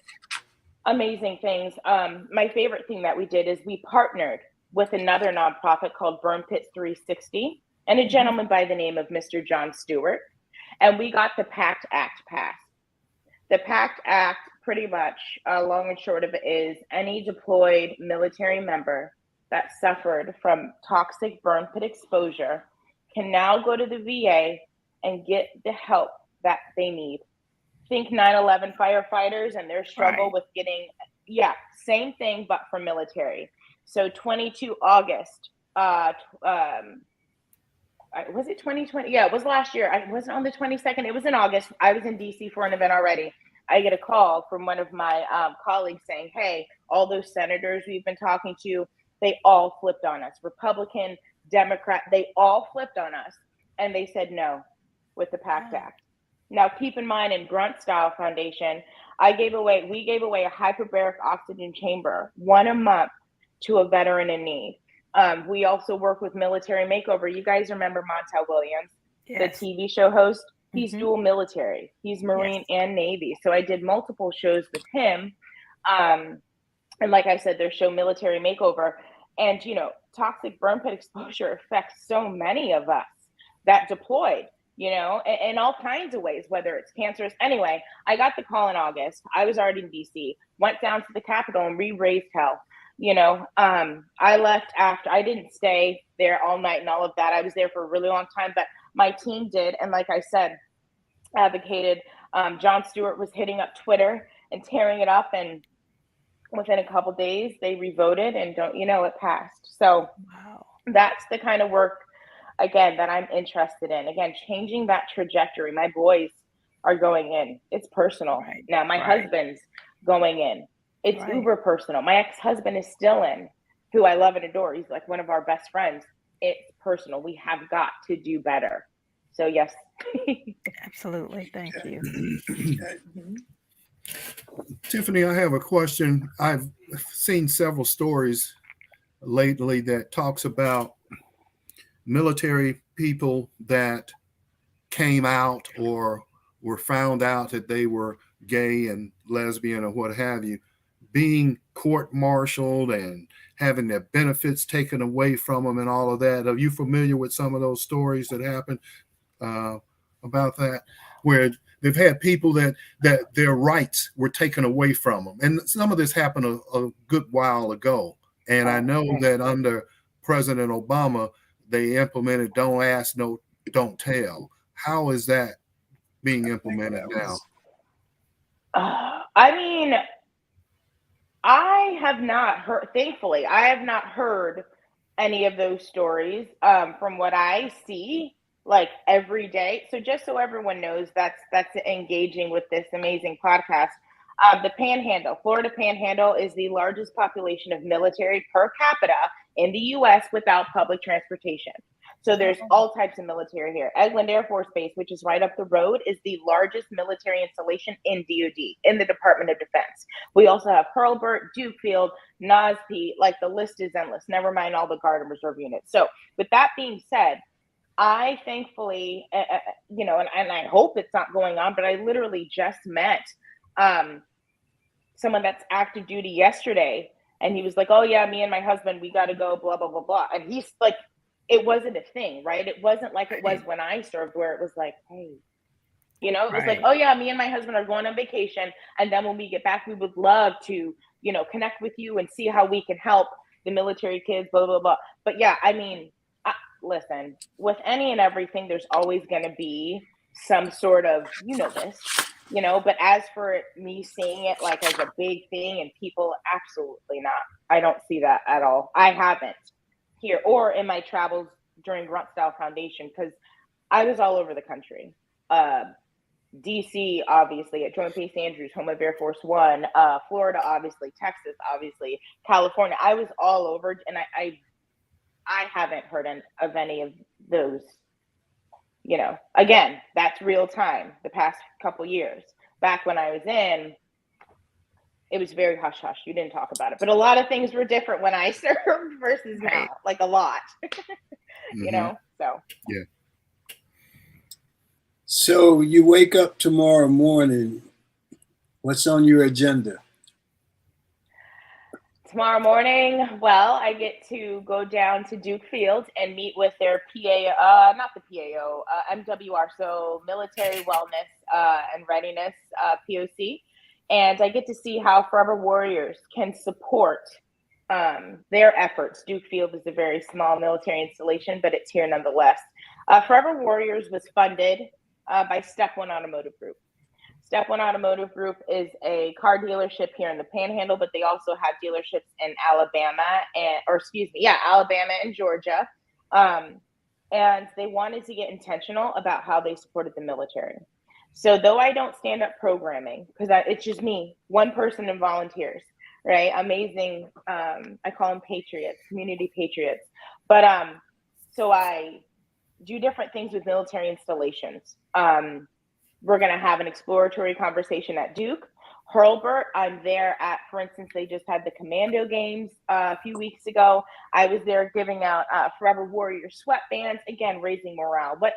amazing things. My favorite thing that we did is we partnered with another nonprofit called Burn Pit 360 and a gentleman by the name of Mr. John Stewart. And we got the PACT Act passed. The PACT Act, pretty much, long and short of it, is any deployed military member that suffered from toxic burn pit exposure can now go to the VA and get the help that they need. Think 9/11 firefighters and their struggle with getting, same thing, but for military. So 22 August, was it 2020? Yeah, it was last year. I wasn't on the 22nd. It was in August. I was in DC for an event already. I get a call from one of my colleagues saying, hey, all those senators we've been talking to, they all flipped on us. Republican, Democrat, they all flipped on us. And they said no with the PACT Act. Now, keep in mind, in Grunt Style Foundation, we gave away a hyperbaric oxygen chamber, one a month, to a veteran in need. We also work with Military Makeover. You guys remember Montel Williams, the TV show host? He's dual military. He's Marine and Navy. So I did multiple shows with him. And like I said, their show Military Makeover. And, toxic burn pit exposure affects so many of us that deployed, in all kinds of ways, whether it's cancerous. Anyway, I got the call in August. I was already in DC, went down to the Capitol and re-raised hell. I left after. I didn't stay there all night and all of that. I was there for a really long time, but my team did. And like I said, advocated. Jon Stewart was hitting up Twitter and tearing it up. And within a couple days, they revoted and it passed. So that's the kind of work, again, that I'm interested in. Again, changing that trajectory. My boys are going in. It's personal. Now, my husband's going in. It's uber personal. My ex-husband is still in, who I love and adore. He's like one of our best friends. It's personal. We have got to do better. So yes. Absolutely. Thank you. Tiffany, I have a question. I've seen several stories lately that talks about military people that came out or were found out that they were gay and lesbian or what have you, being court-martialed and having their benefits taken away from them and all of that. Are you familiar with some of those stories that happened about that, where they've had people that their rights were taken away from them? And some of this happened a good while ago. And I know that under President Obama, they implemented don't ask, no, don't tell. How is that being implemented now? I mean, I have not heard, thankfully, I have not heard any of those stories from what I see, like every day. So just so everyone knows, that's engaging with this amazing podcast. The Panhandle, Florida Panhandle, is the largest population of military per capita in the U.S. without public transportation. So there's all types of military here. Eglin Air Force Base, which is right up the road, is the largest military installation in DoD, in the Department of Defense. We also have Hurlburt, Dukefield, NOSP, like the list is endless, never mind all the Guard and Reserve units. So with that being said, I thankfully, and I hope it's not going on, but I literally just met someone that's active duty yesterday, and he was like, oh yeah, me and my husband, we got to go, blah, blah, blah, blah. And he's like, it wasn't a thing, right? It wasn't like it was when I served, where it was like, hey, it was like, oh yeah, me and my husband are going on vacation. And then when we get back, we would love to, connect with you and see how we can help the military kids, blah, blah, blah. But yeah, I mean, listen, with any and everything, there's always going to be some sort of, this, but as for me seeing it like as a big thing and people, absolutely not. I don't see that at all. I haven't here or in my travels during Grunt Style Foundation, because I was all over the country. DC, obviously, at Joint Base Andrews, home of Air Force One, Florida, obviously, Texas, obviously, California. I was all over, and I haven't heard of any of those. Again, that's real time. The past couple years, back when I was in, it was very hush hush. You didn't talk about it, but a lot of things were different when I served versus now, like a lot. So yeah. So you wake up tomorrow morning. What's on your agenda? Tomorrow morning, well, I get to go down to Duke Field and meet with their PA, not the PAO, MWR, so Military Wellness and Readiness, POC. And I get to see how Forever Warriors can support their efforts. Duke Field is a very small military installation, but it's here nonetheless. Forever Warriors was funded by Step One Automotive Group. Step One Automotive Group is a car dealership here in the Panhandle, but they also have dealerships in Alabama Alabama and Georgia. And they wanted to get intentional about how they supported the military. So though I don't stand up programming, because it's just me, one person and volunteers, right? Amazing. I call them patriots, community patriots. But so I do different things with military installations. We're going to have an exploratory conversation at Duke. Hurlburt, I'm there at, for instance, they just had the commando games a few weeks ago. I was there giving out Forever Warrior sweatbands, again, raising morale. But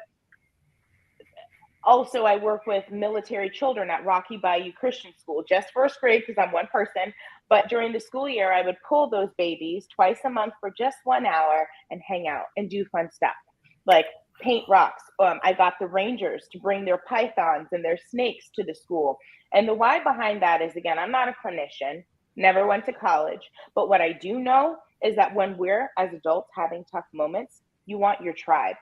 also I work with military children at Rocky Bayou Christian School, just first grade because I'm one person. But during the school year, I would pull those babies twice a month for just 1 hour and hang out and do fun stuff like paint rocks. I got the Rangers to bring their pythons and their snakes to the school. And the why behind that is, again, I'm not a clinician, never went to college. But what I do know is that when we're, as adults, having tough moments, you want your tribe.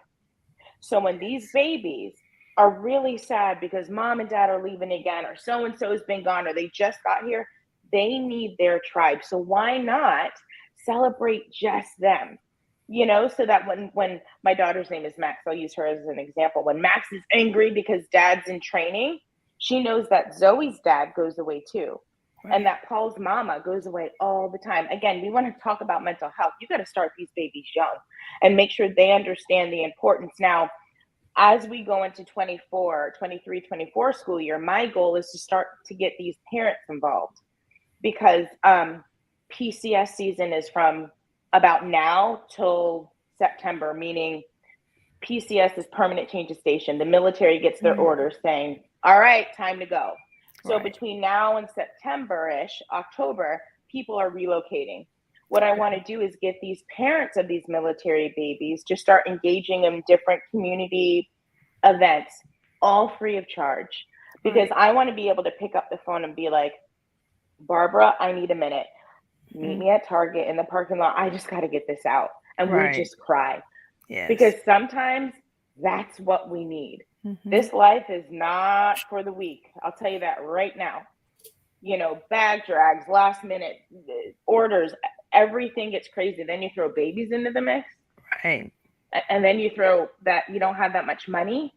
So when these babies are really sad because mom and dad are leaving again, or so-and-so has been gone, or they just got here, they need their tribe. So why not celebrate just them? You know, so that when my daughter's name is Max, I'll use her as an example. When Max is angry because dad's in training, she knows that Zoe's dad goes away too. Right. And that Paul's mama goes away all the time. Again, we want to talk about mental health. You got to start these babies young and make sure they understand the importance. Now, as we go into 23-24 school year, my goal is to start to get these parents involved, because PCS season is from about now till September, meaning PCS is permanent change of station. The military gets their orders saying, all right, time to go. So between now and September-ish, October, people are relocating. What I want to do is get these parents of these military babies to start engaging in different community events, all free of charge, because I want to be able to pick up the phone and be like, Barbara, I need a minute. Meet me at Target in the parking lot. I just got to get this out. And we just cry. Yes. Because sometimes that's what we need. This life is not for the weak. I'll tell you that right now. You know, bag drags, last minute orders, everything gets crazy. Then you throw babies into the mix. Right. And then you throw that you don't have that much money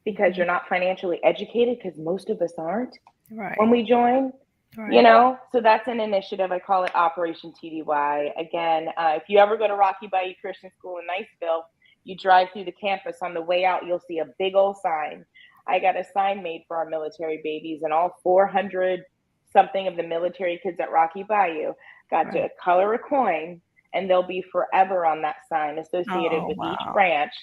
because you're not financially educated, because most of us aren't when we join. You know, so that's an initiative. I call it Operation TDY. Again, if you ever go to Rocky Bayou Christian School in Niceville, you drive through the campus. On the way out, you'll see a big old sign. I got a sign made for our military babies, and all 400 something of the military kids at Rocky Bayou got to color a coin, and they'll be forever on that sign associated with each branch,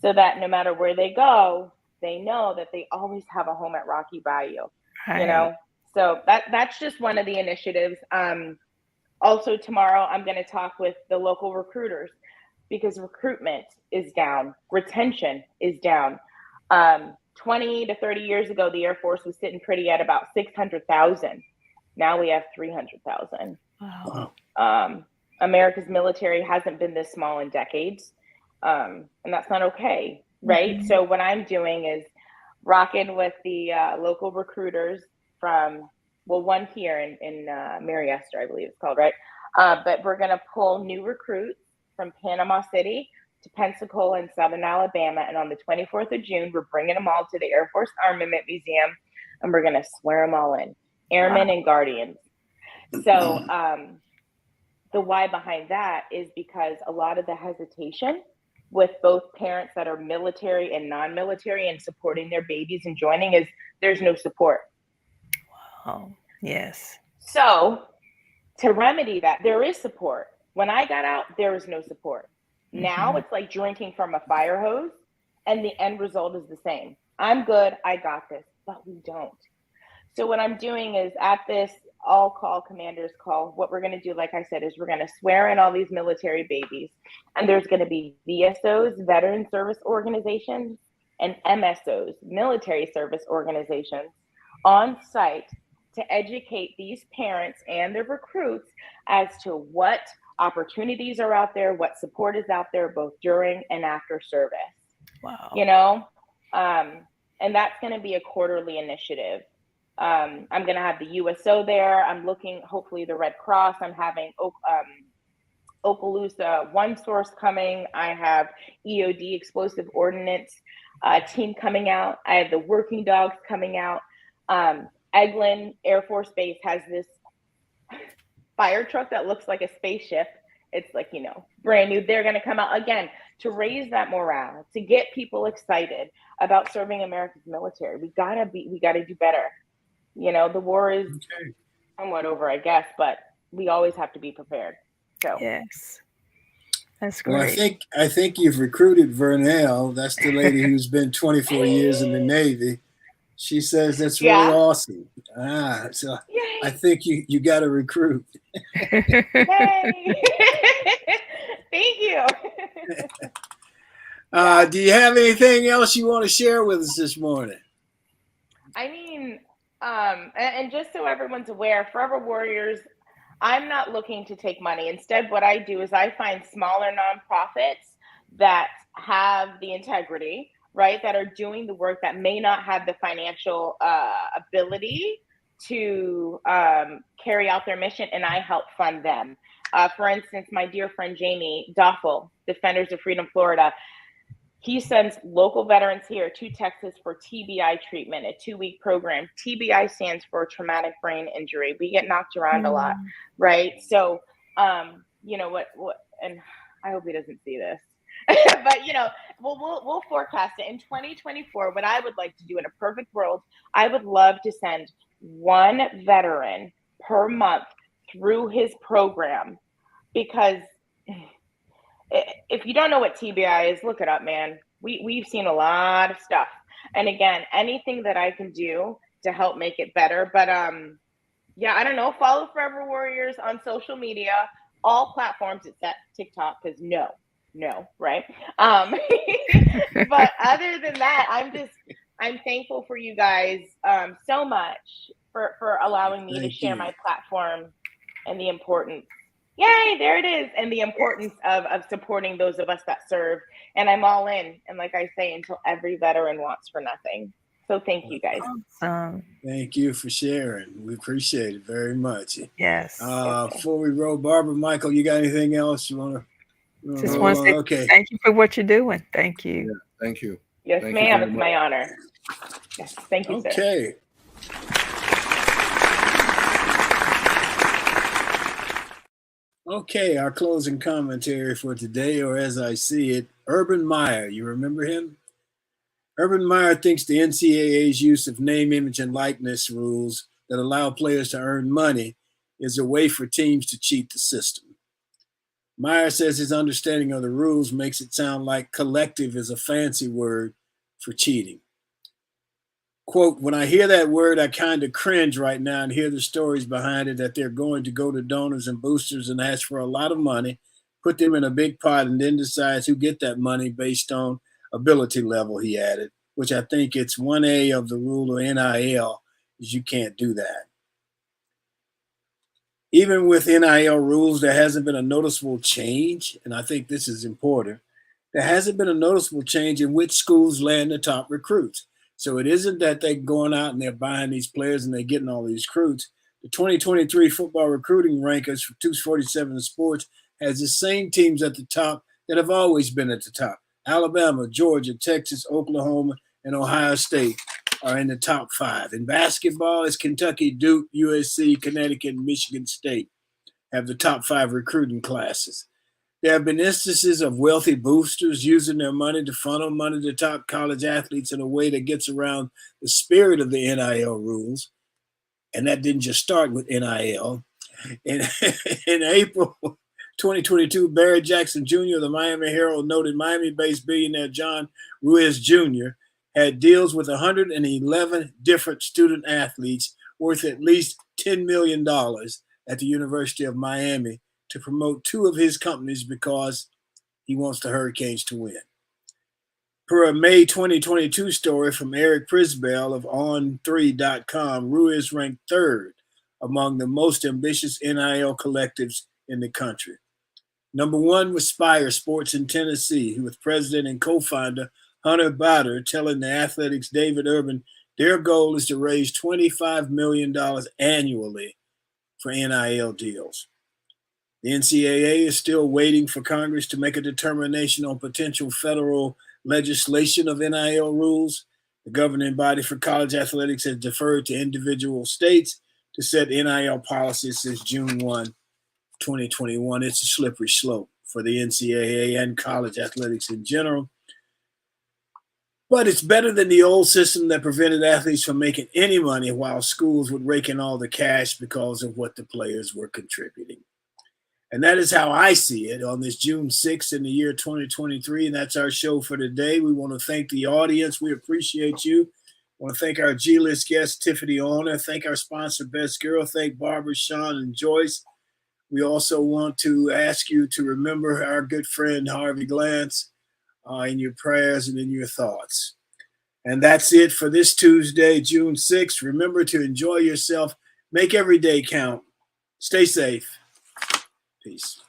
so that no matter where they go, they know that they always have a home at Rocky Bayou. You know. So that's just one of the initiatives. Also tomorrow, I'm going to talk with the local recruiters, because recruitment is down. Retention is down. 20 to 30 years ago, the Air Force was sitting pretty at about 600,000. Now we have 300,000. Wow. America's military hasn't been this small in decades. And that's not okay, right? So what I'm doing is rocking with the local recruiters from, well, one here in Mary Esther, I believe it's called, right? But we're going to pull new recruits from Panama City to Pensacola and Southern Alabama. And on the 24th of June, we're bringing them all to the Air Force Armament Museum, and we're going to swear them all in, airmen and guardians. So the why behind that is because a lot of the hesitation with both parents that are military and non-military and supporting their babies and joining is there's no support. Wow. Yes. So to remedy that, there is support. When I got out, there was no support. Now it's like drinking from a fire hose, and the end result is the same. I'm good, I got this, but we don't. So what I'm doing is at this all-call commanders call, what we're going to do, like I said, is we're going to swear in all these military babies, and there's going to be VSOs, veteran service organizations, and MSOs, military service organizations, on site to educate these parents and their recruits as to what opportunities are out there, what support is out there, both during and after service. Wow. you know? And that's going to be a quarterly initiative. I'm going to have the USO there. I'm looking, hopefully, the Red Cross. I'm having Okaloosa One Source coming. I have EOD, Explosive Ordnance team coming out. I have the Working Dogs coming out. Eglin Air Force Base has this fire truck that looks like a spaceship. It's like, brand new. They're going to come out again to raise that morale, to get people excited about serving America's military. We gotta do better. The war is somewhat over, I guess, but we always have to be prepared. So yes, that's great. Well, I think you've recruited Vernell. That's the lady who's been 24 years in the Navy. She says that's really awesome. So yay. I think you got to recruit. Yay. Thank you. Do you have anything else you want to share with us this morning? I mean, and just so everyone's aware, Forever Warriors, I'm not looking to take money. Instead, what I do is I find smaller nonprofits that have the integrity, right, that are doing the work, that may not have the financial ability to carry out their mission, and I help fund them. For instance, my dear friend Jamie Doffel, Defenders of Freedom Florida, he sends local veterans here to Texas for TBI treatment, a 2-week program. TBI stands for traumatic brain injury. We get knocked around a lot, right? So, what, and I hope he doesn't see this, but we'll forecast it in 2024. What I would like to do in a perfect world, I would love to send one veteran per month through his program, because if you don't know what TBI is, look it up, man. We've seen a lot of stuff. And again, anything that I can do to help make it better. But I don't know. Follow Forever Warriors on social media, all platforms except TikTok, because no, right? But other than that, I'm thankful for you guys so much for allowing me to share my platform and the importance. Yay, there it is. And the importance of supporting those of us that serve. And I'm all in. And like I say, until every veteran wants for nothing. So thank you guys. Awesome. Thank you for sharing. We appreciate it very much. Yes. Before we roll, Barbara, Michael, you got anything else you want to? Just want to say thank you for what you're doing. Thank you. Yeah, thank you. Yes, ma'am. It's my honor. Yes, thank you, sir. Okay. Okay, our closing commentary for today, or as I see it, Urban Meyer. You remember him? Urban Meyer thinks the NCAA's use of name, image, and likeness rules that allow players to earn money is a way for teams to cheat the system. Meyer says his understanding of the rules makes it sound like collective is a fancy word for cheating. Quote, when I hear that word, I kind of cringe right now and hear the stories behind it, that they're going to go to donors and boosters and ask for a lot of money, put them in a big pot, and then decides who get that money based on ability level, he added, which I think it's 1A of the rule of NIL, is you can't do that. Even with NIL rules, there hasn't been a noticeable change, and I think this is important. There hasn't been a noticeable change in which schools land the top recruits. So it isn't that they're going out and they're buying these players and they're getting all these recruits. The 2023 football recruiting rankings for 247 Sports has the same teams at the top that have always been at the top. Alabama, Georgia, Texas, Oklahoma, and Ohio State are in the top 5. In basketball, it's Kentucky, Duke, USC, Connecticut, and Michigan State have the top 5 recruiting classes. There have been instances of wealthy boosters using their money to funnel money to top college athletes in a way that gets around the spirit of the NIL rules. And that didn't just start with NIL. In April 2022, Barry Jackson Jr. of the Miami Herald noted Miami-based billionaire John Ruiz Jr. had deals with 111 different student athletes worth at least $10 million at the University of Miami to promote 2 of his companies because he wants the Hurricanes to win. Per a May 2022 story from Eric Prisbell of On3.com, Ruiz ranked 3rd among the most ambitious NIL collectives in the country. Number 1 was Spire Sports in Tennessee, who was president and co-founder Hunter Bader, telling the Athletics' David Urban their goal is to raise $25 million annually for NIL deals. The NCAA is still waiting for Congress to make a determination on potential federal legislation of NIL rules. The governing body for college athletics has deferred to individual states to set NIL policies since June 1, 2021. It's a slippery slope for the NCAA and college athletics in general. But it's better than the old system that prevented athletes from making any money while schools would rake in all the cash because of what the players were contributing. And that is how I see it on this June 6th in the year 2023. And that's our show for today. We want to thank the audience. We appreciate you. I want to thank our G-list guest, Tiffany Orner. Thank our sponsor, Best Girl. Thank Barbara, Sean, and Joyce. We also want to ask you to remember our good friend, Harvey Glantz, in your prayers and in your thoughts. And that's it for this Tuesday, June 6th. Remember to enjoy yourself. Make every day count. Stay safe. Peace.